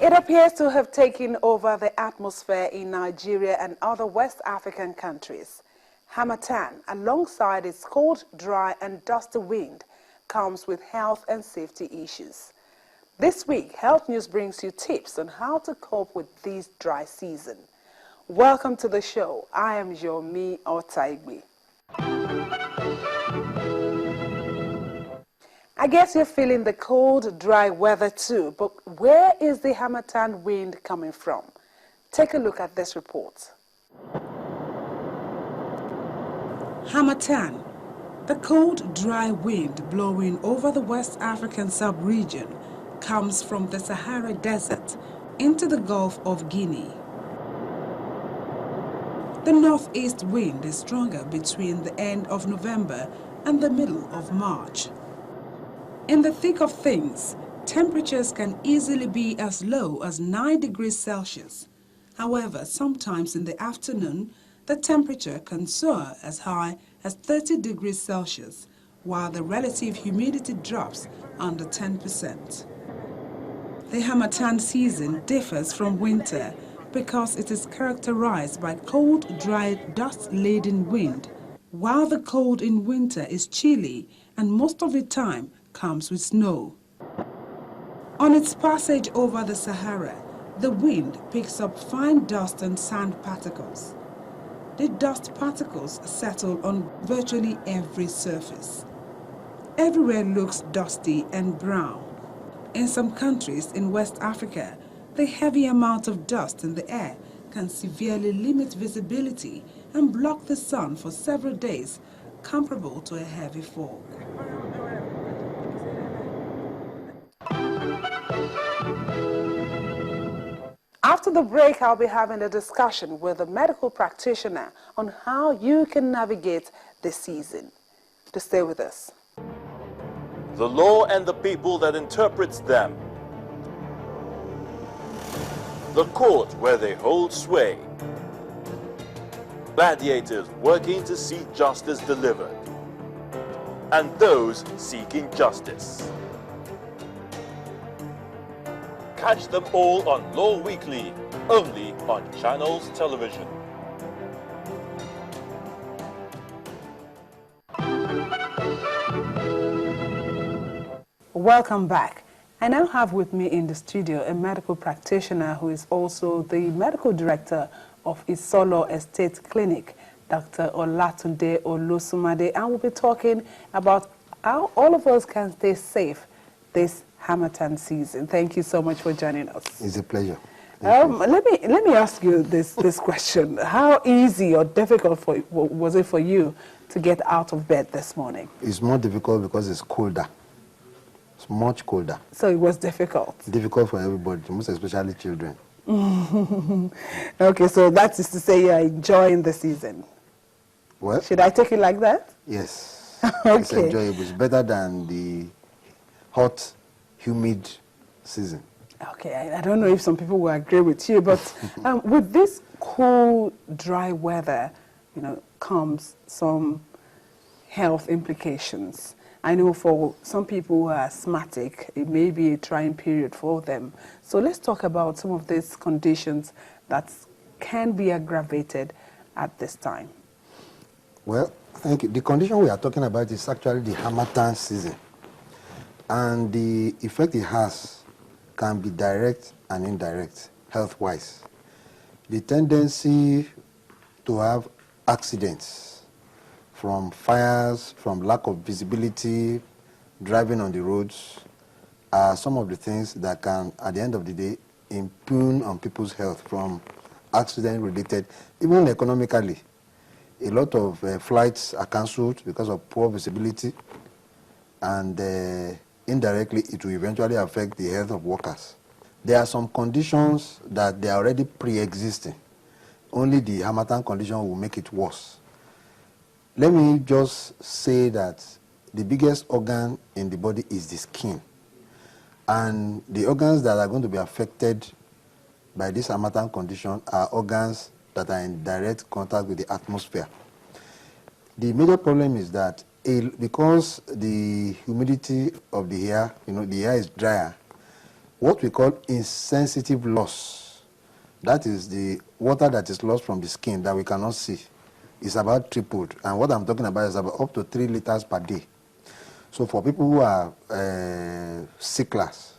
It appears to have taken over the atmosphere in Nigeria and other West African countries. Harmattan, alongside its cold, dry and dusty wind, comes with health and safety issues. This week, Health News brings you tips on how to cope with this dry season. Welcome to the show. I am Yomi Otaigbe. I guess you're feeling the cold, dry weather too, but where is the harmattan wind coming from? Take a look at this report. Harmattan, the cold, dry wind blowing over the West African sub-region, comes from the Sahara Desert into the Gulf of Guinea. The northeast wind is stronger between the end of November and the middle of March. In the thick of things, temperatures can easily be as low as 9 degrees Celsius. However, sometimes in the afternoon, the temperature can soar as high as 30 degrees Celsius, while the relative humidity drops under 10%. The harmattan season differs from winter because it is characterized by cold, dry, dust-laden wind, while the cold in winter is chilly and most of the time comes with snow. On its passage over the Sahara, the wind picks up fine dust and sand particles. The dust particles settle on virtually every surface. Everywhere looks dusty and brown. In some countries in West Africa, the heavy amount of dust in the air can severely limit visibility and block the sun for several days, comparable to a heavy fog. After the break, I'll be having a discussion with a medical practitioner on how you can navigate this season. To stay with us. The law and the people that interprets them. The court where they hold sway. Gladiators working to see justice delivered. And those seeking justice. Catch them all on Law Weekly, only on Channels Television. Welcome back. I now have with me in the studio a medical practitioner who is also the medical director of Isolo Estate Clinic, Dr. Olatunde Olosumade, and we'll be talking about how all of us can stay safe this harmattan season. Thank you so much for joining us. It's a pleasure. Let me ask you this question. How easy or difficult was it for you to get out of bed this morning? It's more difficult because it's colder. It's much colder. So it was difficult? Difficult for everybody, most especially children. Okay, so that is to say you're enjoying the season. Well, should I take it like that? Yes. Okay. It's enjoyable. It's better than the hot, humid season. Okay, I don't know if some people will agree with you, but with this cool, dry weather, comes some health implications. I know for some people who are asthmatic, it may be a trying period for them. So let's talk about some of these conditions that can be aggravated at this time. Well, thank you. The condition we are talking about is actually the harmattan season. And the effect it has can be direct and indirect, health-wise. The tendency to have accidents from fires, from lack of visibility, driving on the roads, are some of the things that can, at the end of the day, impugn on people's health from accident-related, even economically. A lot of flights are cancelled because of poor visibility, and indirectly it will eventually affect the health of workers. There are some conditions that they are already pre-existing. Only the harmattan condition will make it worse. Let me just say that the biggest organ in the body is the skin. And the organs that are going to be affected by this harmattan condition are organs that are in direct contact with the atmosphere. The major problem is that because the humidity of the air, the air is drier, what we call insensitive loss. That is the water that is lost from the skin that we cannot see. Is about tripled. And what I'm talking about is about up to 3 liters per day. So for people who are sicklers,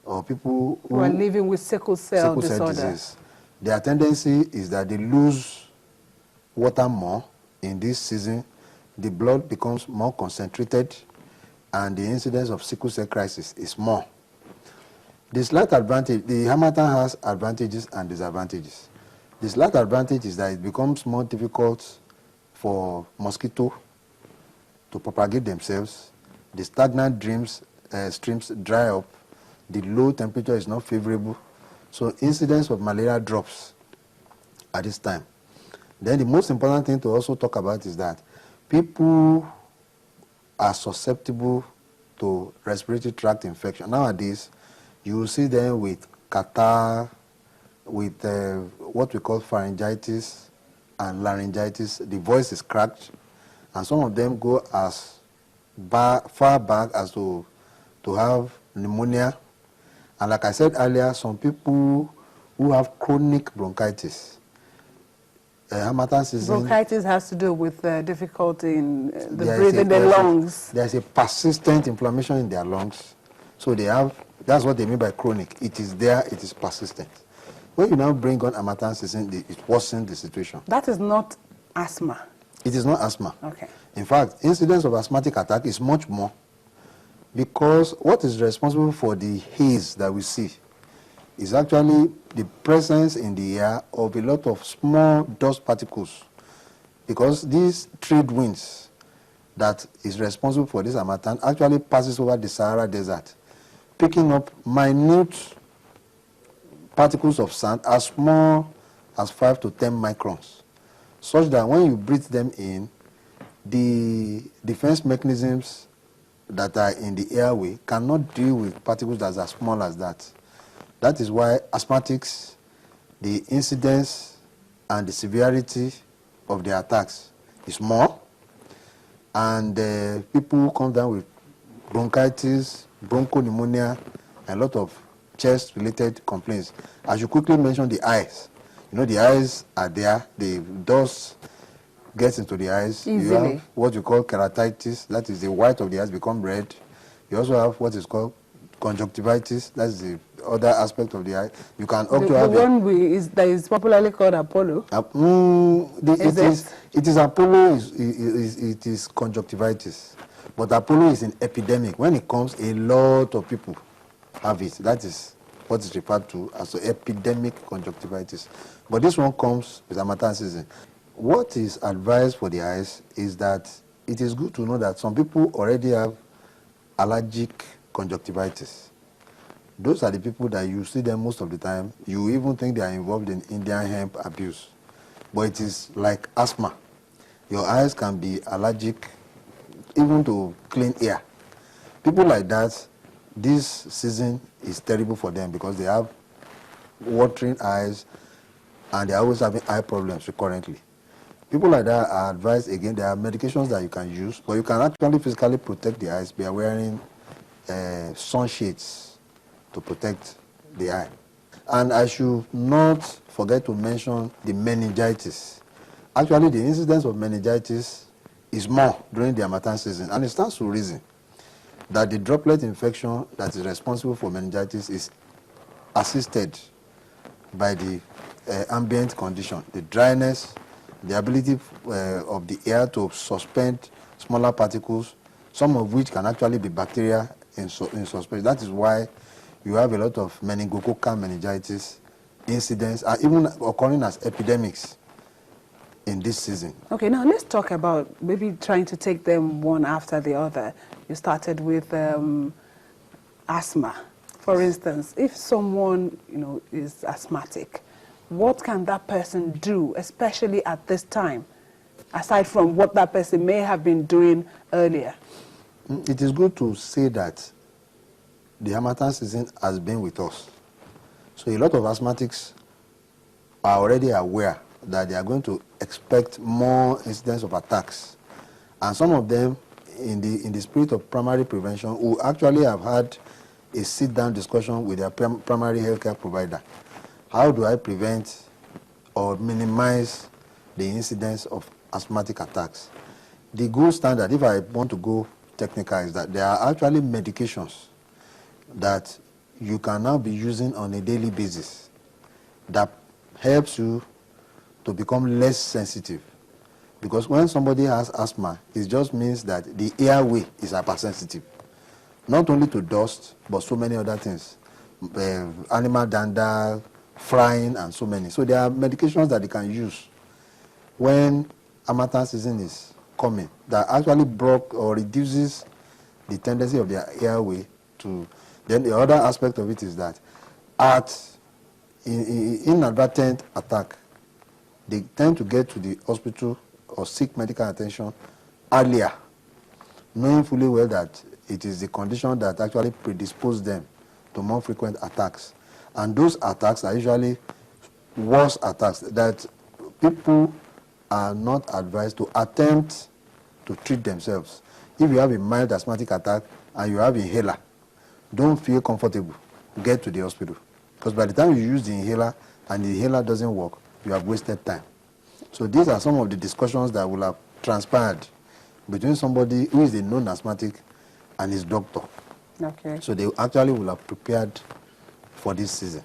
or people who are living with sickle cell disorder, disease, their tendency is that they lose water more in this season. The blood becomes more concentrated, and the incidence of sickle cell crisis is more. The slight advantage, the harmattan has advantages and disadvantages. The slight advantage is that it becomes more difficult for mosquito to propagate themselves. The stagnant streams dry up. The low temperature is not favorable. So incidence of malaria drops at this time. Then the most important thing to also talk about is that people are susceptible to respiratory tract infection. Nowadays, you will see them with catarrh, with what we call pharyngitis and laryngitis. The voice is cracked, and some of them go as far back as to have pneumonia. And like I said earlier, some people who have chronic bronchitis, harmattan season. Bronchitis has to do with difficulty in the breathing, the lungs. There's a persistent inflammation in their lungs. So they have, that's what they mean by chronic. It is there, it is persistent. When you now bring on harmattan season, it worsens the situation. That is not asthma. It is not asthma. Okay. In fact, incidence of asthmatic attack is much more, because what is responsible for the haze that we see is actually the presence in the air of a lot of small dust particles, because these trade winds that is responsible for this harmattan actually passes over the Sahara Desert, picking up minute particles of sand as small as 5 to 10 microns, such that when you breathe them in, the defense mechanisms that are in the airway cannot deal with particles that are as small as that. That is why asthmatics, the incidence and the severity of the attacks is more, and people who come down with bronchitis, bronchopneumonia, a lot of chest-related complaints. I should quickly mention the eyes. You know, the eyes are there, the dust gets into the eyes. Easily. You have what you call keratitis, that is the white of the eyes become red. You also have what is called conjunctivitis, that's the other aspect of the eye. You can also have the one that is popularly called Apollo. It is Apollo. It is conjunctivitis, but Apollo is an epidemic. When it comes, a lot of people have it. That is what is referred to as epidemic conjunctivitis. But this one comes with harmattan season. What is advised for the eyes is that it is good to know that some people already have allergic conjunctivitis. Those are the people that you see them most of the time. You even think they are involved in Indian hemp abuse. But it is like asthma. Your eyes can be allergic even to clean air. People like that, this season is terrible for them because they have watering eyes and they are always having eye problems recurrently. People like that are advised, again, there are medications that you can use, but you can actually physically protect the eyes by wearing sunshades to protect the eye. And I should not forget to mention the meningitis. Actually, the incidence of meningitis is more during the harmattan season, and it stands to reason that the droplet infection that is responsible for meningitis is assisted by the ambient condition, the dryness, the ability of the air to suspend smaller particles, some of which can actually be bacteria in suspension. That is why you have a lot of meningococcal meningitis incidents, even occurring as epidemics in this season. Okay, now let's talk about maybe trying to take them one after the other. You started with asthma. For instance, if someone, is asthmatic, what can that person do, especially at this time, aside from what that person may have been doing earlier? It is good to say that the harmattan season has been with us. So a lot of asthmatics are already aware that they are going to expect more incidents of attacks. And some of them, in the spirit of primary prevention, who actually have had a sit-down discussion with their primary healthcare provider. How do I prevent or minimize the incidence of asthmatic attacks? The gold standard, if I want to go technical, is that there are actually medications that you can now be using on a daily basis that helps you to become less sensitive. Because when somebody has asthma, it just means that the airway is hypersensitive. Not only to dust, but so many other things. Animal dander, frying, and so many. So there are medications that they can use when harmattan season is coming that actually block or reduces the tendency of their airway to. Then the other aspect of it is that inadvertent attack, they tend to get to the hospital or seek medical attention earlier, knowing fully well that it is the condition that actually predisposes them to more frequent attacks. And those attacks are usually worse attacks that people are not advised to attempt to treat themselves. If you have a mild asthmatic attack and you have inhaler, don't feel comfortable. Get to the hospital. Because by the time you use the inhaler and the inhaler doesn't work, you have wasted time. So these are some of the discussions that will have transpired between somebody who is a known asthmatic and his doctor. Okay. So they actually will have prepared for this season.